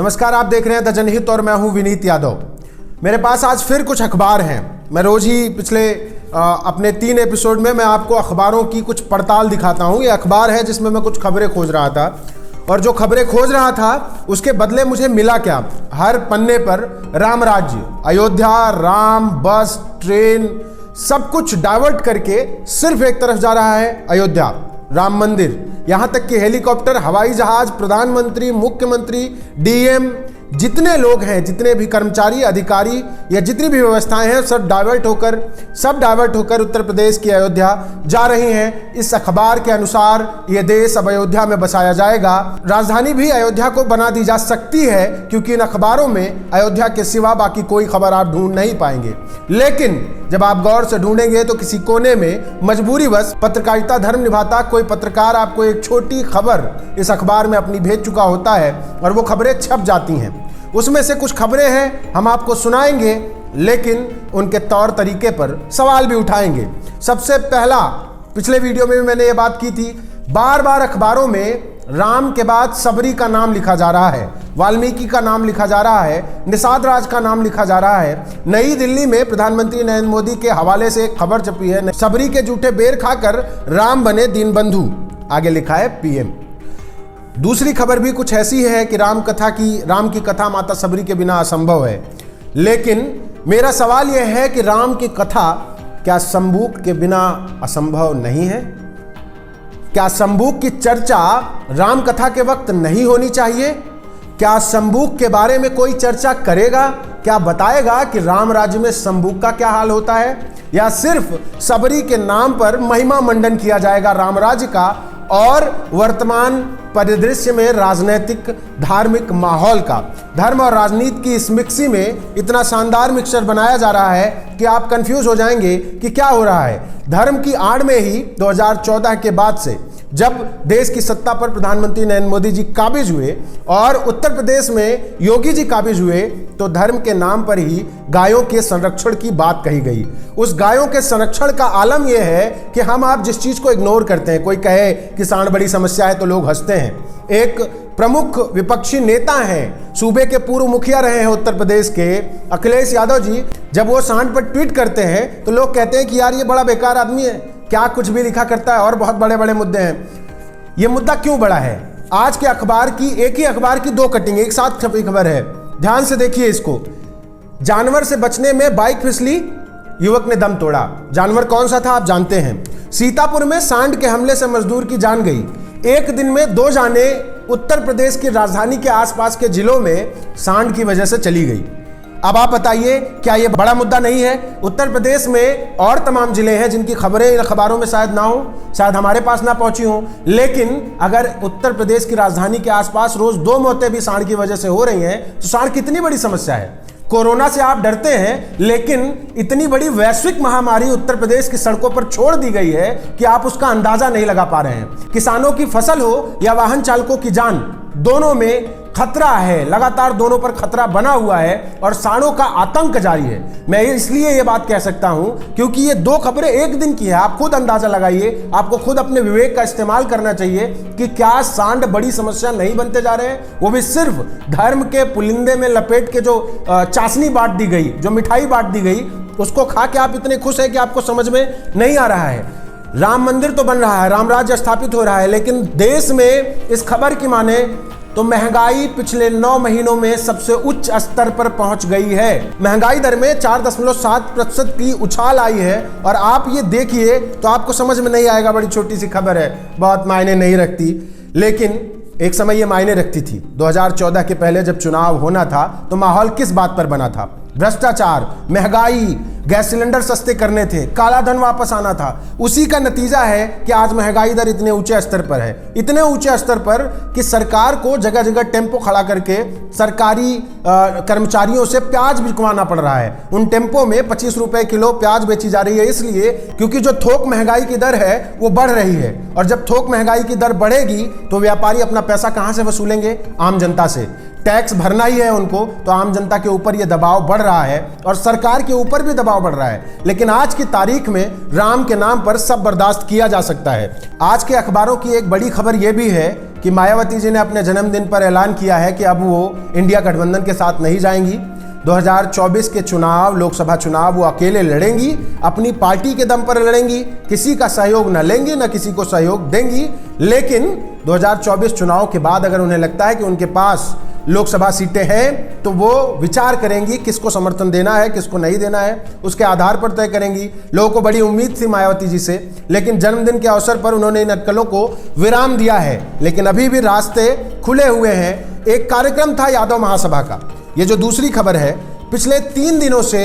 नमस्कार, आप देख रहे हैं द जनहित और मैं हूं विनीत यादव। मेरे पास आज फिर कुछ अखबार हैं। मैं रोज ही पिछले अपने 3 एपिसोड में मैं आपको अखबारों की कुछ पड़ताल दिखाता हूं। ये अखबार है जिसमें मैं कुछ खबरें खोज रहा था और जो खबरें खोज रहा था उसके बदले मुझे मिला क्या। हर पन्ने पर राम राज्य, अयोध्या, राम, बस, ट्रेन, सब कुछ डाइवर्ट करके सिर्फ एक तरफ जा रहा है, अयोध्या, राम मंदिर। यहां तक कि हेलीकॉप्टर, हवाई जहाज, प्रधानमंत्री, मुख्यमंत्री, डीएम, जितने लोग हैं, जितने भी कर्मचारी, अधिकारी या जितनी भी व्यवस्थाएं हैं, सब डाइवर्ट होकर उत्तर प्रदेश की अयोध्या जा रही हैं। इस अखबार के अनुसार ये देश अब अयोध्या में बसाया जाएगा। राजधानी भी अयोध्या को बना दी जा सकती है, क्योंकि इन अखबारों में अयोध्या के सिवा बाकी कोई खबर आप ढूंढ नहीं पाएंगे। लेकिन जब आप गौर से ढूंढेंगे तो किसी कोने में मजबूरीवश पत्रकारिता धर्म निभाता कोई पत्रकार आपको एक छोटी खबर इस अखबार में अपनी भेज चुका होता है और वो खबरें छप जाती हैं। उसमें से कुछ खबरें हैं हम आपको सुनाएंगे, लेकिन उनके तौर तरीके पर सवाल भी उठाएंगे। सबसे पहला, पिछले वीडियो में भी मैंने ये बात की थी, बार बार अखबारों में राम के बाद सबरी का नाम लिखा जा रहा है, वाल्मीकि का नाम लिखा जा रहा है, निषाद राज का नाम लिखा जा रहा है। नई दिल्ली में प्रधानमंत्री नरेंद्र मोदी के हवाले से एक खबर छपी है, सबरी के जूठे बेर खाकर राम बने दीनबंधु, आगे लिखा है पीएम। दूसरी खबर भी कुछ ऐसी है कि राम की कथा माता सबरी के बिना असंभव है। लेकिन मेरा सवाल यह है कि राम की कथा क्या संबूक के बिना असंभव नहीं है? क्या संबूक की चर्चा राम कथा के वक्त नहीं होनी चाहिए? क्या संबूक के बारे में कोई चर्चा करेगा? क्या बताएगा कि राम राज्य में संबूक का क्या हाल होता है? या सिर्फ सबरी के नाम पर महिमा मंडन किया जाएगा राम राज्य का और वर्तमान परिदृश्य में राजनीतिक धार्मिक माहौल का, धर्म और राजनीति की इस मिक्सी में इतना शानदार मिक्सचर बनाया जा रहा है कि आप कंफ्यूज हो जाएंगे कि क्या हो रहा है। धर्म की आड़ में ही 2014 के बाद से जब देश की सत्ता पर प्रधानमंत्री नरेंद्र मोदी जी काबिज हुए और उत्तर प्रदेश में योगी जी काबिज हुए, तो धर्म के नाम पर ही गायों के संरक्षण की बात कही गई। उस गायों के संरक्षण का आलम यह है कि हम आप जिस चीज को इग्नोर करते हैं, कोई कहे कि सांड बड़ी समस्या है तो लोग हंसते हैं। एक प्रमुख विपक्षी नेता हैं, सूबे के पूर्व मुखिया रहे हैं उत्तर प्रदेश के, अखिलेश यादव जी, जब वो सांड पर ट्वीट करते हैं तो लोग कहते हैं कि यार ये बड़ा बेकार आदमी है, क्या कुछ भी लिखा करता है और बहुत बड़े बड़े मुद्दे हैं। ये मुद्दा क्यों बड़ा है? आज के अखबार की, एक ही अखबार की 2 कटिंग एक साथ छपी खबर है, ध्यान से देखिए इसको। जानवर से बचने में बाइक फिसली, युवक ने दम तोड़ा। जानवर कौन सा था आप जानते हैं। सीतापुर में सांड के हमले से मजदूर की जान गई। एक दिन में 2 जानें उत्तर प्रदेश की राजधानी के आसपास के जिलों में सांड की वजह से चली गई। अब आप बताइए, क्या यह बड़ा मुद्दा नहीं है? उत्तर प्रदेश में और तमाम जिले हैं जिनकी खबरें इन अखबारों में शायद ना हो, शायद हमारे पास ना पहुंची हो, लेकिन अगर उत्तर प्रदेश की राजधानी के आसपास रोज 2 मौतें भी सांड की वजह से हो रही हैं, तो सांड कितनी बड़ी समस्या है। कोरोना से आप डरते हैं, लेकिन इतनी बड़ी वैश्विक महामारी उत्तर प्रदेश की सड़कों पर छोड़ दी गई है कि आप उसका अंदाजा नहीं लगा पा रहे हैं। किसानों की फसल हो या वाहन चालकों की जान, दोनों में खतरा है, लगातार दोनों पर खतरा बना हुआ है और सांडों का आतंक जारी है। मैं इसलिए ये बात कह सकता हूं क्योंकि ये 2 खबरें एक दिन की है। आप खुद अंदाजा लगाइए, आपको खुद अपने विवेक का इस्तेमाल करना चाहिए कि क्या सांड बड़ी समस्या नहीं बनते जा रहे हैं, वो भी सिर्फ धर्म के पुलिंदे में लपेट के जो चाशनी बांट दी गई, जो मिठाई बांट दी गई, उसको खा के आप इतने खुश हैं कि आपको समझ में नहीं आ रहा है। राम मंदिर तो बन रहा है, राम राज्य स्थापित हो रहा है, लेकिन देश में इस खबर की माने तो महंगाई पिछले 9 महीनों में सबसे उच्च स्तर पर पहुंच गई है। महंगाई दर में 4.7% की उछाल आई है और आप ये देखिए तो आपको समझ में नहीं आएगा, बड़ी छोटी सी खबर है, बहुत मायने नहीं रखती, लेकिन एक समय ये मायने रखती थी। 2014 के पहले जब चुनाव होना था तो माहौल किस बात पर बना था? भ्रष्टाचार, महंगाई, गैस सिलेंडर सस्ते करने थे, काला धन वापस आना था। उसी का नतीजा है कि आज महंगाई दर इतने ऊंचे स्तर पर है, इतने ऊंचे स्तर पर कि सरकार को जगह जगह टेम्पो खड़ा करके सरकारी कर्मचारियों से प्याज बिकवाना पड़ रहा है। उन टेम्पो में 25 रुपए किलो प्याज बेची जा रही है, इसलिए क्योंकि जो थोक महंगाई की दर है वो बढ़ रही है और जब थोक महंगाई की दर बढ़ेगी तो व्यापारी अपना पैसा कहां से वसूलेंगे? आम जनता से। टैक्स भरना ही है उनको, तो आम जनता के ऊपर यह दबाव बढ़ रहा है और सरकार के ऊपर भी दबाव बढ़ रहा है। लेकिन आज की तारीख में राम के नाम पर सब बर्दाश्त किया जा सकता है। आज के अखबारों की एक बड़ी खबर यह भी है कि मायावती जी ने अपने जन्मदिन पर ऐलान किया है कि अब वो इंडिया गठबंधन के साथ नहीं जाएंगी। 2024 के चुनाव, लोकसभा चुनाव वो अकेले लड़ेंगी, अपनी पार्टी के दम पर लड़ेंगी, किसी का सहयोग न लेंगी न किसी को सहयोग देंगी। लेकिन 2024 चुनाव के बाद अगर उन्हें लगता है कि उनके पास लोकसभा सीटें हैं तो वो विचार करेंगी किसको समर्थन देना है, किसको नहीं देना है, उसके आधार पर तय करेंगी। लोगों को बड़ी उम्मीद थी मायावती जी से, लेकिन जन्मदिन के अवसर पर उन्होंने इन अटकलों को विराम दिया है। लेकिन अभी भी रास्ते खुले हुए हैं। एक कार्यक्रम था यादव महासभा का। ये जो दूसरी खबर है, पिछले 3 दिनों से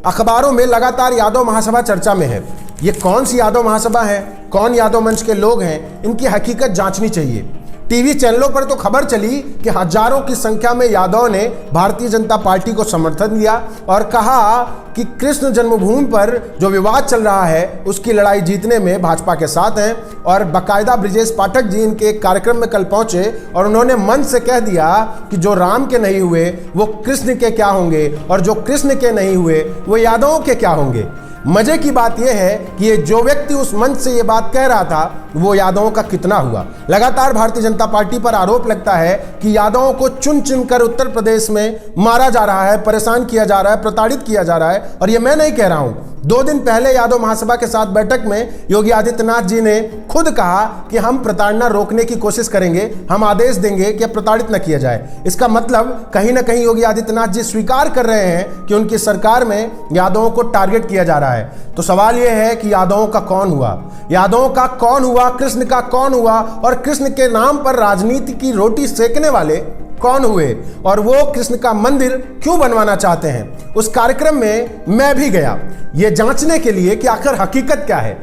अखबारों में लगातार यादव महासभा चर्चा में है। ये कौन सी यादव महासभा है, कौन यादव मंच के लोग हैं, इनकी हकीकत जांचनी चाहिए। टीवी चैनलों पर तो खबर चली कि हजारों की संख्या में यादव ने भारतीय जनता पार्टी को समर्थन दिया और कहा कि कृष्ण जन्मभूमि पर जो विवाद चल रहा है उसकी लड़ाई जीतने में भाजपा के साथ हैं। और बाकायदा ब्रिजेश पाठक जी इनके एक कार्यक्रम में कल पहुंचे और उन्होंने मंच से कह दिया कि जो राम के नहीं हुए वो कृष्ण के क्या होंगे, और जो कृष्ण के नहीं हुए वो यादवों के क्या होंगे। मजे की बात यह है कि ये जो व्यक्ति उस मंच से ये बात कह रहा था वो यादवों का कितना हुआ। लगातार भारतीय जनता पार्टी पर आरोप लगता है कि यादवों को चुन चुनकर उत्तर प्रदेश में मारा जा रहा है, परेशान किया जा रहा है, प्रताड़ित किया जा रहा है। और ये मैं नहीं कह रहा हूं। 2 दिन पहले यादव महासभा के साथ बैठक में योगी आदित्यनाथ जी ने खुद कहा कि हम प्रताड़ना रोकने की कोशिश करेंगे, हम आदेश देंगे कि प्रताड़ित न किया जाए। इसका मतलब कहीं ना कहीं योगी आदित्यनाथ जी स्वीकार कर रहे हैं कि उनकी सरकार में यादवों को टारगेट किया जा रहा है। तो सवाल यह है कि यादवों का कौन हुआ, यादवों का कौन हुआ, कृष्ण का कौन हुआ, और कृष्ण के नाम पर राजनीति की रोटी सेकने वाले कौन हुए, और वो कृष्ण का मंदिर क्यों बनवाना चाहते हैं। उस कार्यक्रम में मैं भी गया ये जांचने के लिए कि आखिर हकीकत क्या है।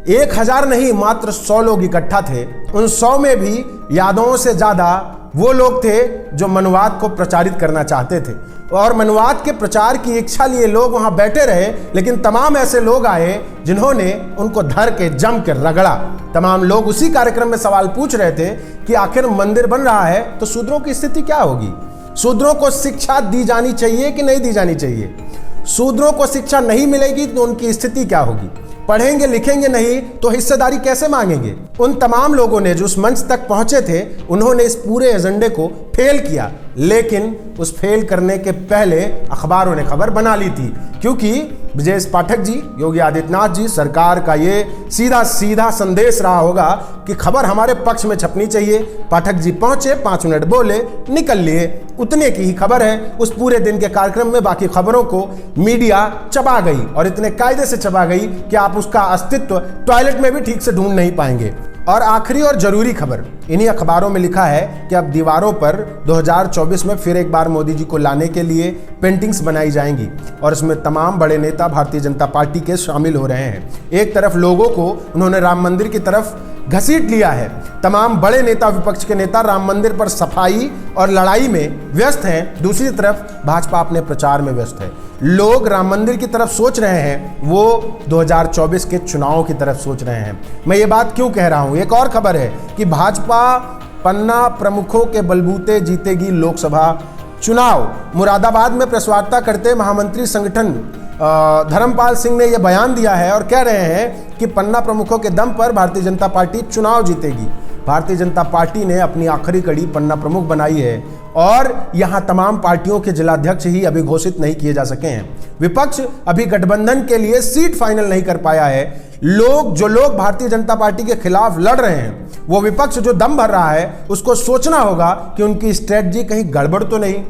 1000 नहीं, मात्र 100 लोग इकट्ठा थे। उन 100 में भी यादवों से ज्यादा वो लोग थे जो मनुवाद को प्रचारित करना चाहते थे, और मनुवाद के प्रचार की इच्छा लिए लोग वहां बैठे रहे। लेकिन तमाम ऐसे लोग आए जिन्होंने उनको धर के जम के रगड़ा। तमाम लोग उसी कार्यक्रम में सवाल पूछ रहे थे कि आखिर मंदिर बन रहा है तो शूद्रों की स्थिति क्या होगी, शूद्रों को शिक्षा दी जानी चाहिए कि नहीं दी जानी चाहिए, शूद्रों को शिक्षा नहीं मिलेगी तो उनकी स्थिति क्या होगी, पढ़ेंगे लिखेंगे नहीं तो हिस्सेदारी कैसे मांगेंगे। उन तमाम लोगों ने जो उस मंच तक पहुंचे थे उन्होंने इस पूरे एजेंडे को फेल किया। लेकिन उस फेल करने के पहले अखबारों ने खबर बना ली थी, क्योंकि ब्रिजेश पाठक जी, योगी आदित्यनाथ जी, सरकार का ये सीधा सीधा संदेश रहा होगा कि खबर हमारे पक्ष में छपनी चाहिए। पाठक जी पहुंचे, 5 मिनट बोले, निकल लिए, उतने की ही खबर है। उस पूरे दिन के कार्यक्रम में बाकी खबरों को मीडिया चबा गई, और इतने कायदे से चबा गई कि आप उसका अस्तित्व टॉयलेट में भी ठीक से ढूंढ नहीं पाएंगे। और आखिरी और जरूरी खबर, इन्हीं अखबारों में लिखा है कि अब दीवारों पर 2024 में फिर एक बार मोदी जी को लाने के लिए पेंटिंग्स बनाई जाएंगी, और इसमें तमाम बड़े नेता भारतीय जनता पार्टी के शामिल हो रहे हैं। एक तरफ लोगों को उन्होंने राम मंदिर की तरफ घसीट लिया है, तमाम बड़े नेता, विपक्ष के नेता राम मंदिर पर सफाई और लड़ाई में व्यस्त हैं, दूसरी तरफ भाजपा अपने प्रचार में व्यस्त है। लोग राम मंदिर की तरफ सोच रहे हैं, वो 2024 के चुनाव की तरफ सोच रहे हैं। मैं ये बात क्यों कह रहा हूं? एक और खबर है कि भाजपा पन्ना प्रमुखों के बलबूते जीतेगी लोकसभा चुनाव। मुरादाबाद में प्रेस वार्ता करते महामंत्री संगठन धर्मपाल सिंह ने यह बयान दिया है और कह रहे हैं कि पन्ना प्रमुखों के दम पर भारतीय जनता पार्टी चुनाव जीतेगी। भारतीय जनता पार्टी ने अपनी आखिरी कड़ी पन्ना प्रमुख बनाई है, और यहां तमाम पार्टियों के जिलाध्यक्ष ही अभी घोषित नहीं किए जा सके हैं। विपक्ष अभी गठबंधन के लिए सीट फाइनल नहीं कर पाया है। जो लोग भारतीय जनता पार्टी के खिलाफ लड़ रहे हैं, वो विपक्ष जो दम भर रहा है, उसको सोचना होगा कि उनकी स्ट्रेटजी कहीं गड़बड़ तो नहीं,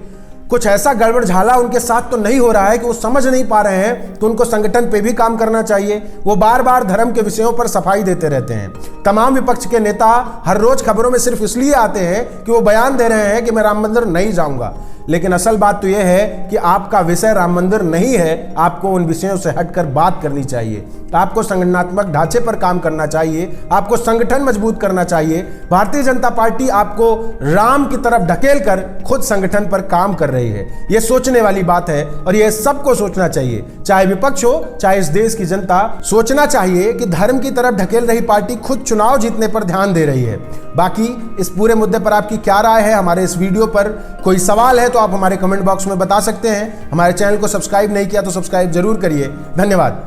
कुछ ऐसा गड़बड़ झाला उनके साथ तो नहीं हो रहा है कि वो समझ नहीं पा रहे हैं। तो उनको संगठन पे भी काम करना चाहिए। वो बार बार धर्म के विषयों पर सफाई देते रहते हैं। तमाम विपक्ष के नेता हर रोज खबरों में सिर्फ इसलिए आते हैं कि वो बयान दे रहे हैं कि मैं राम मंदिर नहीं जाऊंगा, लेकिन असल बात तो यह है कि आपका विषय राम मंदिर नहीं है। आपको उन विषयों से हटकर बात करनी चाहिए, आपको संगठनात्मक ढांचे पर काम करना चाहिए, आपको संगठन मजबूत करना चाहिए। भारतीय जनता पार्टी आपको राम की तरफ ढकेल कर खुद संगठन पर काम कर रही है। यह सोचने वाली बात है, और यह सबको सोचना चाहिए, चाहे विपक्ष हो चाहे इस देश की जनता। सोचना चाहिए कि धर्म की तरफ ढकेल रही पार्टी खुद चुनाव जीतने पर ध्यान दे रही है। बाकी इस पूरे मुद्दे पर आपकी क्या राय है? हमारे इस वीडियो पर कोई सवाल है तो आप हमारे कमेंट बॉक्स में बता सकते हैं। हमारे चैनल को सब्सक्राइब नहीं किया तो सब्सक्राइब जरूर करिए। धन्यवाद।